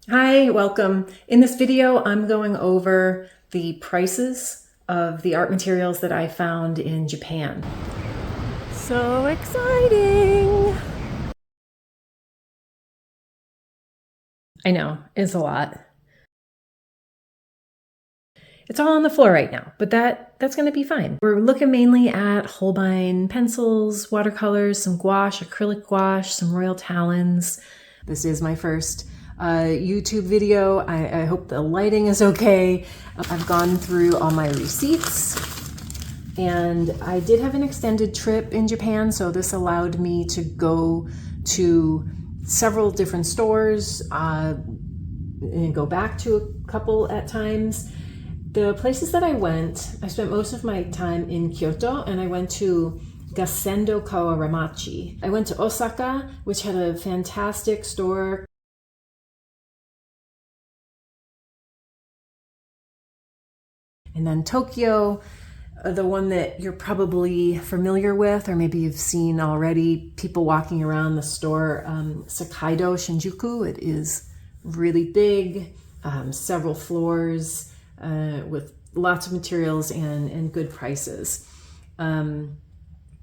Hi, welcome. In this video, I'm going over the prices of the art materials that I found in Japan. So exciting! I know, it's a lot. It's all on the floor right now, but that's going to be fine. We're looking mainly at Holbein pencils, watercolors, some gouache, acrylic gouache, some Royal Talens. This is my first YouTube video. I hope the lighting is okay. I've gone through all my receipts, and I did have an extended trip in Japan, so this allowed me to go to several different stores and go back to a couple at times. The places that I spent most of my time in Kyoto, and I went to Gasendo, Kawaramachi. I went to Osaka, which had a fantastic store. And then Tokyo, the one that you're probably familiar with, or maybe you've seen already, people walking around the store, Sekaido, Shinjuku. It is really big, several floors, with lots of materials and good prices.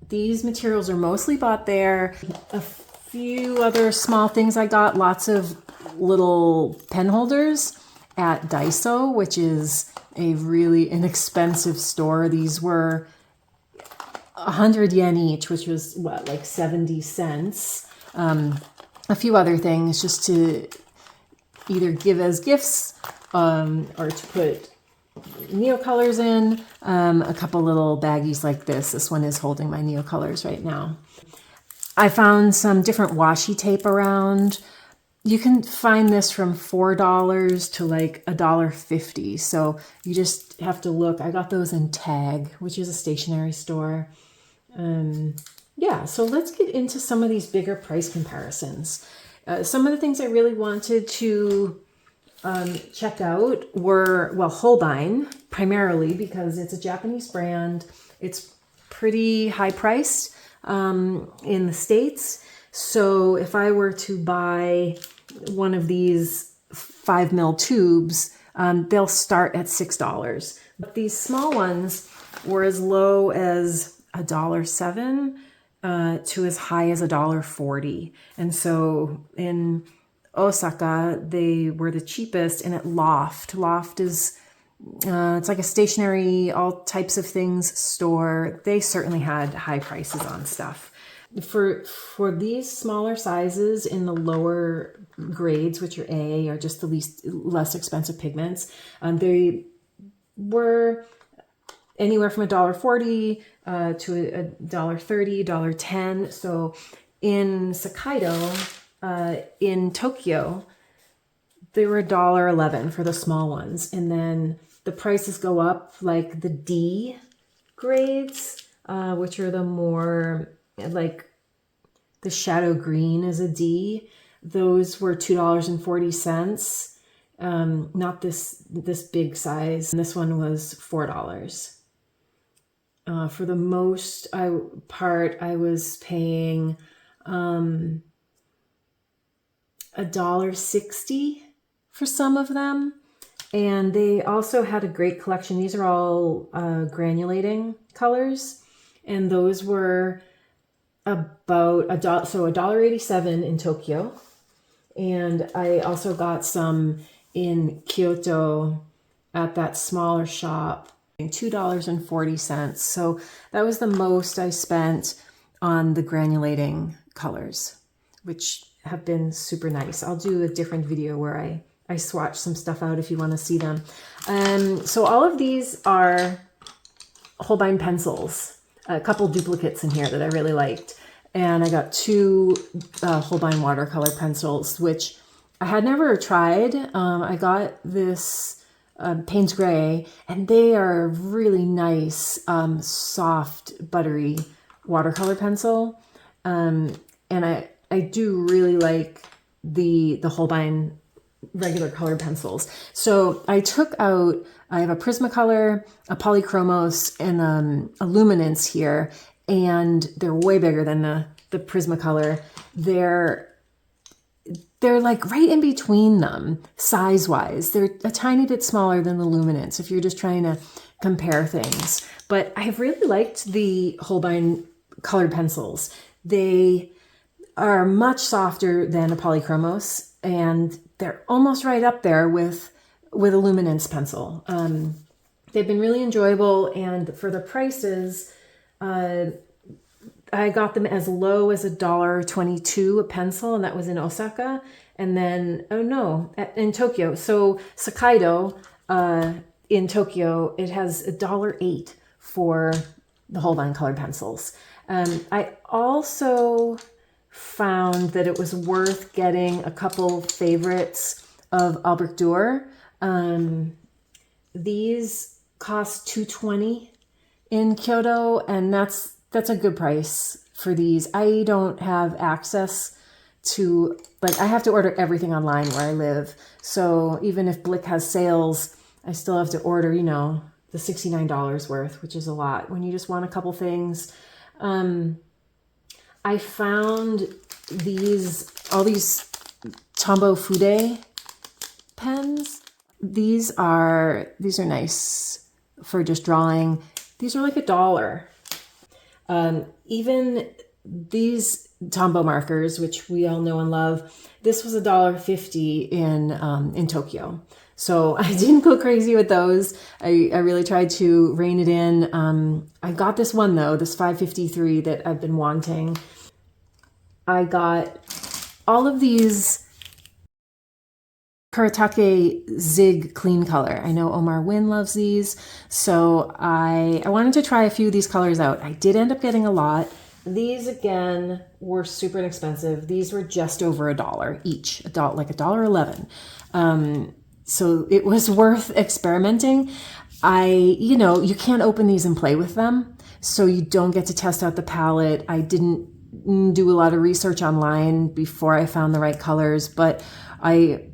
These materials are mostly bought there. A few other small things I got, lots of little pen holders at Daiso, which is a really inexpensive store. These were 100 yen each, which was what, like 70 cents. A few other things just to either give as gifts or to put neocolors in. A couple little baggies like this. This one is holding my neocolors right now. I found some different washi tape around. You can find this from $4 to like $1.50. So you just have to look. I got those in Tag, which is a stationery store. Yeah, so let's get into some of these bigger price comparisons. Some of the things I really wanted to check out were, well, Holbein, primarily because it's a Japanese brand. It's pretty high priced in the States. So if I were to buy one of these 5mm tubes, they'll start at $6. But these small ones were as low as $1.07 to as high as $1.40. And so in Osaka, they were the cheapest, and at Loft. Loft is, it's like a stationery, all types of things store. They certainly had high prices on stuff. For these smaller sizes in the lower grades, which are A, or just the less expensive pigments, they were anywhere from $1.40 to $1.30, $1.10. So in Sekaido, in Tokyo, they were $1.11 for the small ones. And then the prices go up, like the D grades, which are the more, like the shadow green is a D. Those were $2.40. Not this big size. And this one was $4. For the most part, I was paying $1.60 for some of them. And they also had a great collection. These are all granulating colors. And those were about $1.87 in Tokyo. And I also got some in Kyoto at that smaller shop, $2.40. So that was the most I spent on the granulating colors, which have been super nice. I'll do a different video where I swatch some stuff out if you want to see them. So all of these are Holbein pencils, a couple duplicates in here that I really liked. And I got two Holbein watercolor pencils, which I had never tried. I got this Payne's Gray, and they are really nice, soft, buttery watercolor pencil. And I do really like the Holbein regular colored pencils. So I took out, I have a Prismacolor, a Polychromos, and a Luminance here, and they're way bigger than the Prismacolor. they're like right in between them size-wise. They're a tiny bit smaller than the Luminance if you're just trying to compare things. But I've really liked the Holbein colored pencils. They are much softer than a Polychromos, and they're almost right up there with a Luminance pencil. They've been really enjoyable, and for the prices, I got them as low as $1.22 a pencil, and that was in Osaka. And then, in Tokyo. So Sekaido in Tokyo, it has $1.08 for the Holbein colored pencils. I also found that it was worth getting a couple favorites of Albrecht Durer. These cost $2.20 in Kyoto, and that's a good price for these. I don't have access to, I have to order everything online where I live. So even if Blick has sales, I still have to order, the $69 worth, which is a lot when you just want a couple things. I found all these Tombow Fude pens. These are nice for just drawing. These are like $1. Even these Tombow markers, which we all know and love, this was $1.50 in Tokyo. So I didn't go crazy with those. I really tried to rein it in. I got this one though, this 553 that I've been wanting. I got all of these Kuratake Zig Clean Color. I know Omar Wynn loves these, so I wanted to try a few of these colors out. I did end up getting a lot. These again were super inexpensive. These were just over $1 each, like $1.11. So it was worth experimenting. You can't open these and play with them, so you don't get to test out the palette. I didn't do a lot of research online before I found the right colors, but I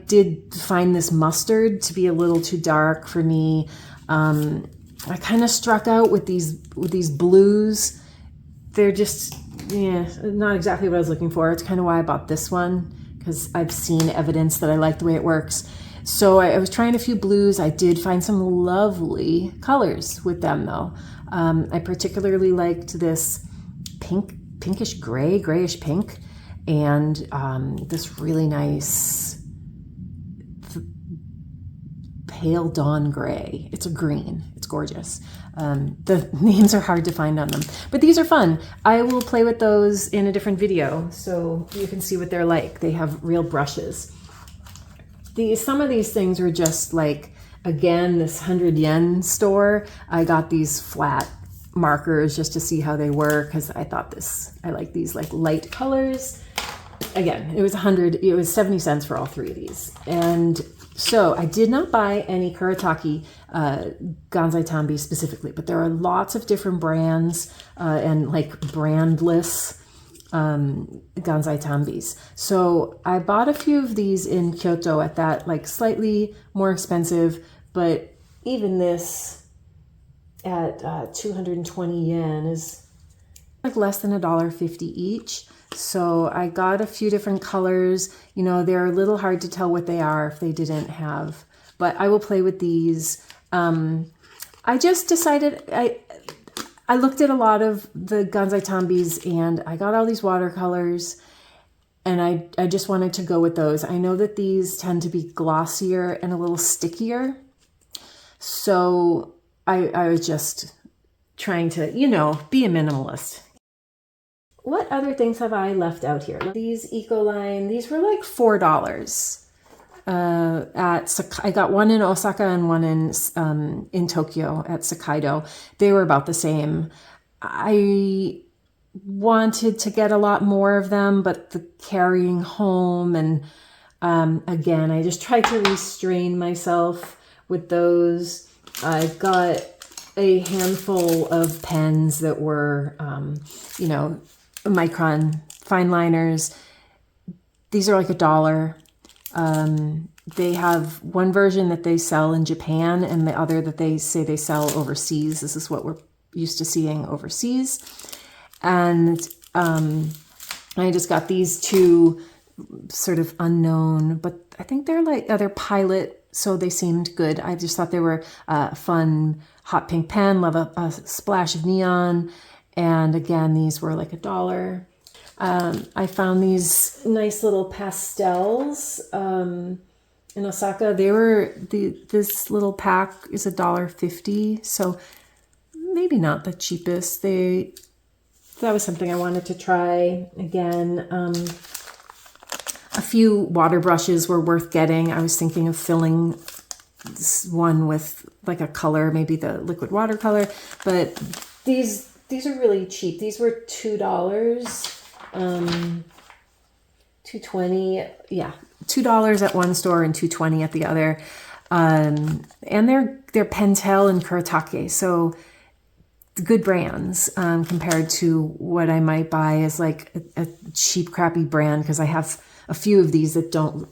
did find this mustard to be a little too dark for me. I kind of struck out with these blues. They're just, not exactly what I was looking for. It's kind of why I bought this one, because I've seen evidence that I like the way it works. So I was trying a few blues. I did find some lovely colors with them though. I particularly liked this pinkish gray, grayish pink, and this really nice pale dawn gray. It's a green. It's gorgeous. The names are hard to find on them, but these are fun. I will play with those in a different video so you can see what they're like. They have real brushes. Some of these things were just like, again, this 100 yen store. I got these flat markers just to see how they were, because I like these like light colors. Again, it was 70 cents for all three of these. And so I did not buy any Kuratake Gansai Tambi specifically, but there are lots of different brands and like brandless Gansai Tambis. So I bought a few of these in Kyoto at that like slightly more expensive, but even this at 220 yen is like less than $1.50 each. So I got a few different colors. They're a little hard to tell what they are if they didn't have, but I will play with these. I just decided, I looked at a lot of the Gansai Tambis and I got all these watercolors, and I just wanted to go with those. I know that these tend to be glossier and a little stickier. So I was just trying to, be a minimalist. What other things have I left out here? These Ecoline, these were like $4 I got one in Osaka and one in Tokyo at Sekaido. They were about the same. I wanted to get a lot more of them, but the carrying home and again, I just tried to restrain myself with those. I got a handful of pens that were, micron fine liners. These are like $1. They have one version that they sell in Japan and the other that they say they sell overseas. This is what we're used to seeing overseas. And I just got these two sort of unknown, but I think they're like they're Pilot, so they seemed good. I just thought they were a fun hot pink pen, love a splash of neon. And again, these were like $1. I found these nice little pastels in Osaka. They were this little pack is $1.50, so maybe not the cheapest. That was something I wanted to try again. A few water brushes were worth getting. I was thinking of filling one with like a color, maybe the liquid watercolor, but these are really cheap. These were $2, $2.20. Yeah, $2 at one store and $2.20 at the other. And they're Pentel and Kuratake, so good brands compared to what I might buy as like a cheap, crappy brand, because I have a few of these that don't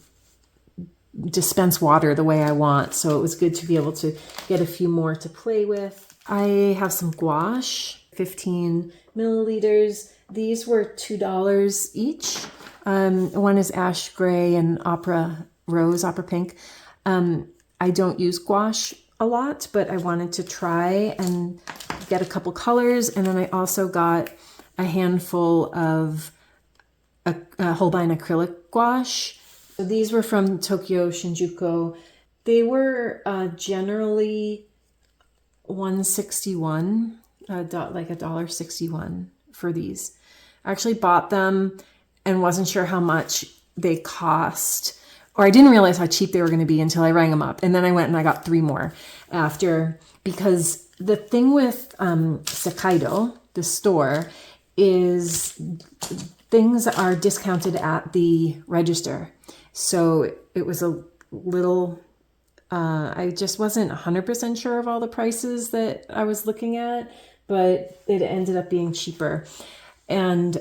dispense water the way I want. So it was good to be able to get a few more to play with. I have some gouache, 15 milliliters. These were $2 each. One is ash gray and opera rose, opera pink. I don't use gouache a lot, but I wanted to try and get a couple colors. And then I also got a handful of Holbein acrylic gouache. So these were from Tokyo, Shinjuku. They were generally $1.61, like $1.61 for these. I actually bought them and wasn't sure how much they cost, or I didn't realize how cheap they were going to be until I rang them up. And then I went and I got 3 more after, because the thing with Sekaido, the store, is things are discounted at the register. So it was a little, I just wasn't 100% sure of all the prices that I was looking at, but it ended up being cheaper. And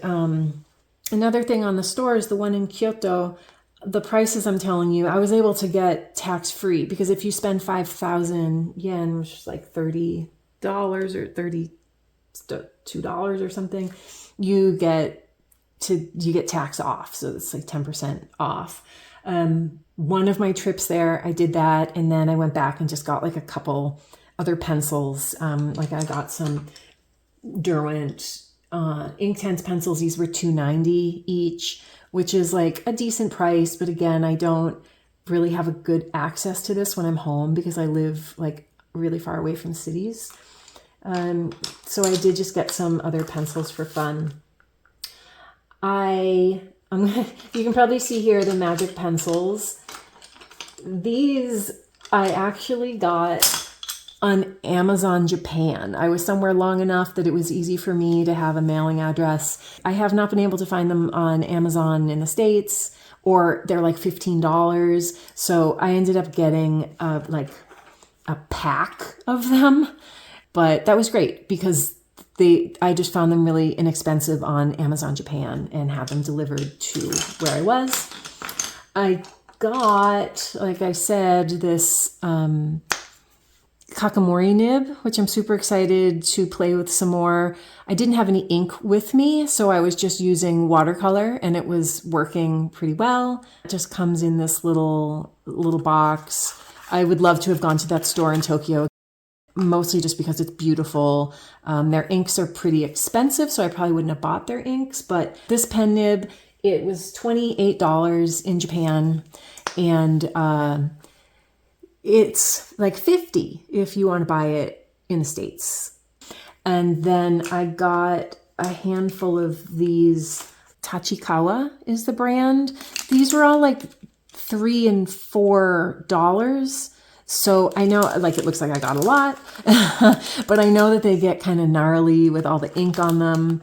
another thing on the store is the one in Kyoto, the prices I'm telling you, I was able to get tax-free, because if you spend 5,000 yen, which is like $30 or $32 or something, you get tax off. So it's like 10% off. One of my trips there, I did that. And then I went back and just got like a couple other pencils. Like I got some Derwent Inktense pencils. These were $2.90 each, which is like a decent price. But again, I don't really have a good access to this when I'm home, because I live like really far away from cities. So I did just get some other pencils for fun. You can probably see here the magic pencils. These I actually got on Amazon Japan. I was somewhere long enough that it was easy for me to have a mailing address. I have not been able to find them on Amazon in the States, or they're like $15. So I ended up getting like a pack of them, but that was great because I just found them really inexpensive on Amazon Japan and had them delivered to where I was. I got, like I said, this Kakimori nib, which I'm super excited to play with some more. I didn't have any ink with me, so I was just using watercolor, and it was working pretty well. It just comes in this little box. I would love to have gone to that store in Tokyo, mostly just because it's beautiful. Their inks are pretty expensive, so I probably wouldn't have bought their inks, but this pen nib, it was $28 in Japan, and it's like $50 if you want to buy it in the States. And then I got a handful of these. Tachikawa is the brand. These were all like $3 and $4. So I know, like, it looks like I got a lot, but I know that they get kind of gnarly with all the ink on them.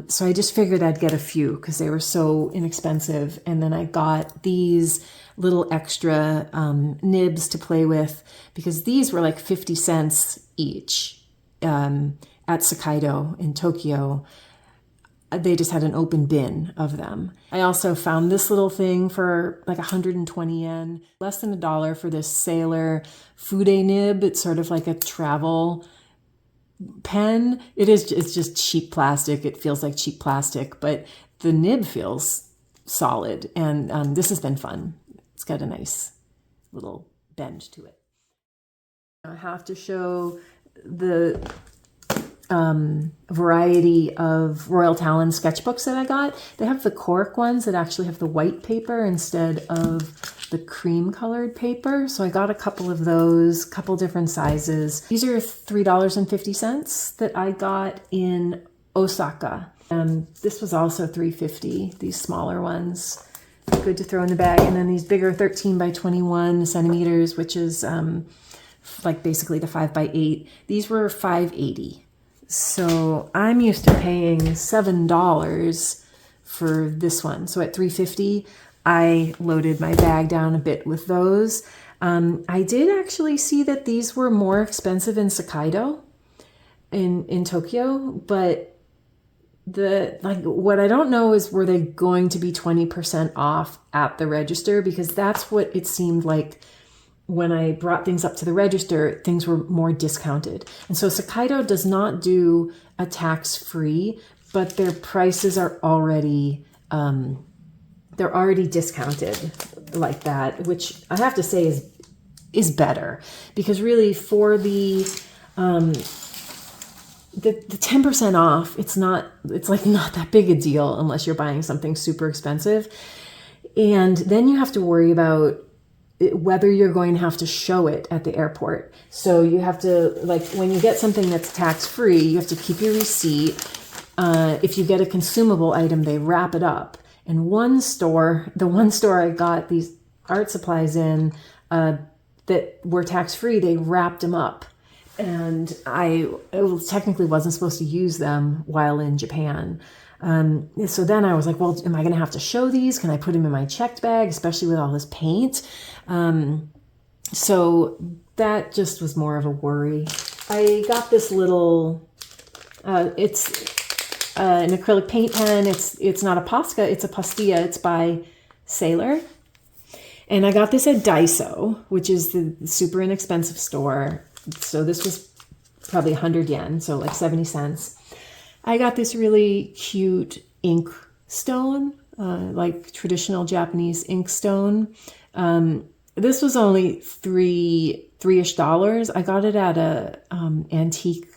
So I just figured I'd get a few because they were so inexpensive. And then I got these little extra nibs to play with, because these were like 50 cents each at Sekaido in Tokyo. They just had an open bin of them. I also found this little thing for like 120 yen, less than $1 for this Sailor Fude nib. It's sort of like a travel pen. It's just cheap plastic. It feels like cheap plastic, but the nib feels solid. And this has been fun. It's got a nice little bend to it. I have to show the variety of Royal Talens sketchbooks that I got. They have the cork ones that actually have the white paper instead of the cream colored paper. So I got a couple of those, couple different sizes. These are $3.50 that I got in Osaka. This was also $3.50, these smaller ones. Good to throw in the bag. And then these bigger 13 by 21 centimeters, which is like basically the 5 by 8. These were $5.80. So I'm used to paying $7 for this one. So at $3.50, I loaded my bag down a bit with those. I did actually see that these were more expensive in Sekaido in Tokyo, but what I don't know is, were they going to be 20% off at the register? Because that's what it seemed like when I brought things up to the register, things were more discounted. And so Sekaido does not do a tax-free, but their prices are already, they're already discounted like that, which I have to say is better, because really for the 10% off, it's like not that big a deal unless you're buying something super expensive. And then you have to worry about whether you're going to have to show it at the airport. So you have to, like, when you get something that's tax-free, you have to keep your receipt. If you get a consumable item, they wrap it up. And the one store I got these art supplies in that were tax-free, they wrapped them up. And I technically wasn't supposed to use them while in Japan. So then I was like, well, am I going to have to show these? Can I put them in my checked bag, especially with all this paint? So that just was more of a worry. I got this little, it's an acrylic paint pen. It's not a Posca, it's a Pastilla. It's by Sailor. And I got this at Daiso, which is the super inexpensive store. So this was probably 100 yen, so like 70 cents. I got this really cute ink stone, like traditional Japanese ink stone. This was only $3-ish. I got it at a antique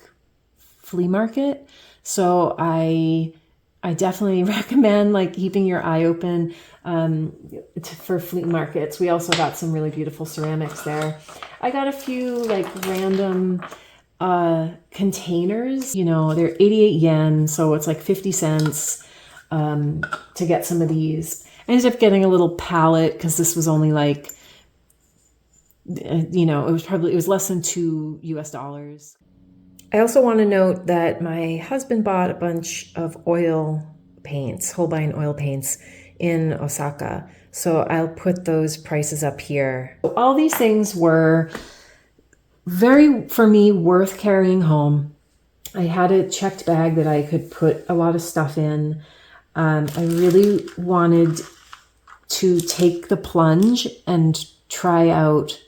flea market. So I definitely recommend like keeping your eye open for flea markets. We also got some really beautiful ceramics there. I got a few like random containers, they're 88 yen, so it's like 50 cents to get some of these. I ended up getting a little palette because this was only like, it was less than $2. I also want to note that my husband bought a bunch of oil paints, Holbein oil paints in Osaka. So I'll put those prices up here. All these things were very, for me, worth carrying home. I had a checked bag that I could put a lot of stuff in. I really wanted to take the plunge and try out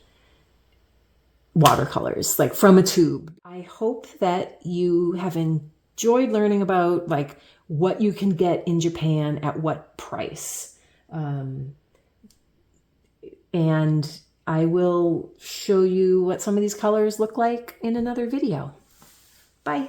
watercolors, like from a tube. I hope that you have enjoyed learning about like what you can get in Japan at what price. And I will show you what some of these colors look like in another video. Bye.